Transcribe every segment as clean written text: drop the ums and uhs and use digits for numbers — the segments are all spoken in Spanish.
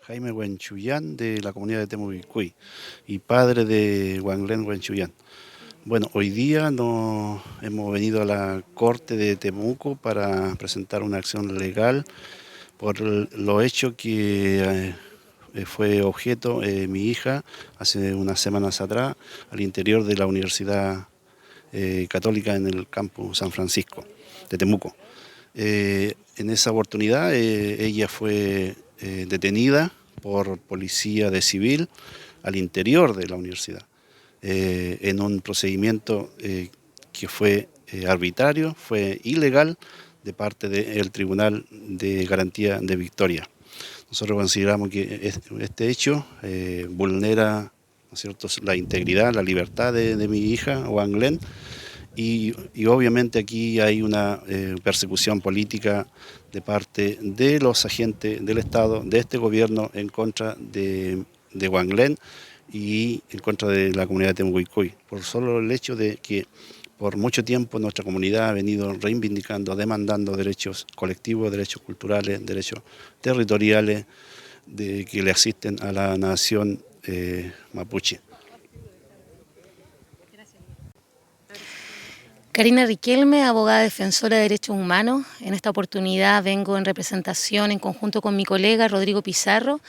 Jaime Huenchuyán, de la comunidad de Temucuicui y padre de Wanglén Huenchuyán. Bueno, hoy día hemos venido a la Corte de Temuco para presentar una acción legal por lo hecho que fue objeto mi hija hace unas semanas atrás al interior de la Universidad Católica en el campus San Francisco de Temuco. En esa oportunidad ella fue detenida por policía de civil al interior de la universidad, en un procedimiento que fue arbitrario, fue ilegal de parte del Tribunal de Garantía de Victoria. Nosotros consideramos que este hecho vulnera, ¿no es cierto?, la integridad, la libertad de mi hija, Wanglén, y obviamente aquí hay una persecución política de parte de los agentes del Estado, de este gobierno, en contra de Wanglén y en contra de la comunidad de Temucuicui, por solo el hecho de que por mucho tiempo nuestra comunidad ha venido reivindicando, demandando derechos colectivos, derechos culturales, derechos territoriales que le asisten a la nación mapuche. Karina Riquelme, abogada defensora de derechos humanos. En esta oportunidad vengo en representación, en conjunto con mi colega Rodrigo Pizarro,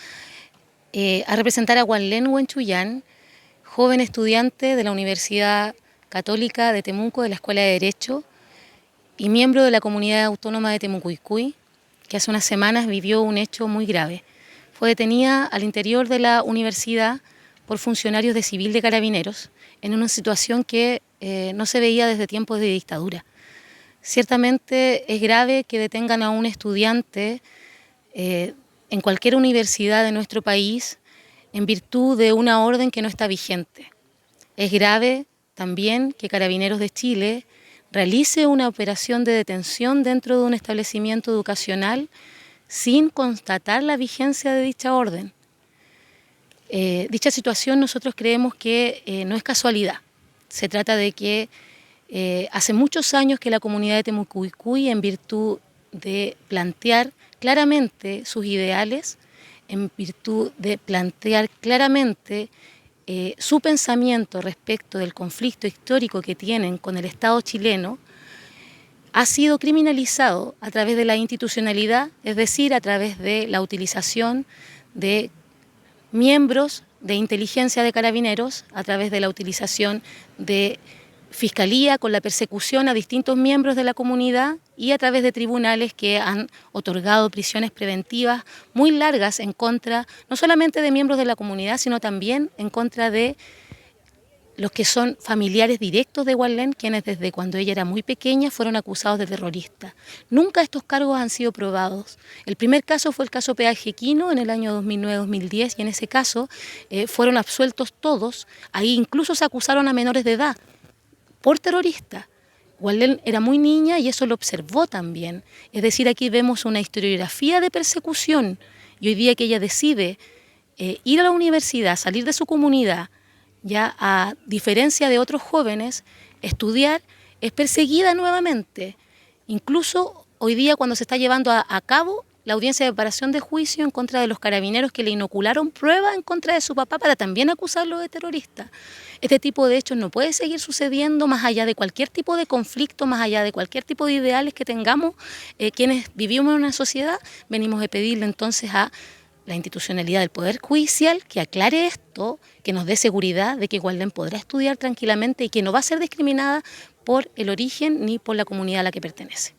a representar a Wanglén Huenchuyán, joven estudiante de la Universidad Católica de Temuco, de la Escuela de Derecho, y miembro de la Comunidad Autónoma de Temucuicui, que hace unas semanas vivió un hecho muy grave. Fue detenida al interior de la universidad por funcionarios de civil de Carabineros, en una situación que no se veía desde tiempos de dictadura. Ciertamente es grave que detengan a un estudiante en cualquier universidad de nuestro país en virtud de una orden que no está vigente. Es grave también que Carabineros de Chile realice una operación de detención dentro de un establecimiento educacional sin constatar la vigencia de dicha orden. Dicha situación nosotros creemos que no es casualidad. Se trata de que hace muchos años que la comunidad de Temucuicui, en virtud de plantear claramente sus ideales, en virtud de plantear claramente su pensamiento respecto del conflicto histórico que tienen con el Estado chileno, ha sido criminalizado a través de la institucionalidad, es decir, a través de la utilización de miembros de inteligencia de Carabineros, a través de la utilización de Fiscalía con la persecución a distintos miembros de la comunidad y a través de tribunales que han otorgado prisiones preventivas muy largas en contra, no solamente de miembros de la comunidad, sino también en contra de los que son familiares directos de Wanglén, quienes desde cuando ella era muy pequeña fueron acusados de terroristas. Nunca estos cargos han sido probados. El primer caso fue el caso Peaje Quino en el año 2009-2010 y en ese caso fueron absueltos todos. Ahí incluso se acusaron a menores de edad por terrorista. Wanglén era muy niña y eso lo observó también. Es decir, aquí vemos una historiografía de persecución y hoy día que ella decide ir a la universidad, salir de su comunidad, ya a diferencia de otros jóvenes, estudiar, es perseguida nuevamente. Incluso hoy día cuando se está llevando a cabo la audiencia de preparación de juicio en contra de los carabineros que le inocularon pruebas en contra de su papá para también acusarlo de terrorista. Este tipo de hechos no puede seguir sucediendo más allá de cualquier tipo de conflicto, más allá de cualquier tipo de ideales que tengamos quienes vivimos en una sociedad. Venimos a pedirle entonces a la institucionalidad del Poder Judicial que aclare esto, que nos dé seguridad de que Wanglén podrá estudiar tranquilamente y que no va a ser discriminada por el origen ni por la comunidad a la que pertenece.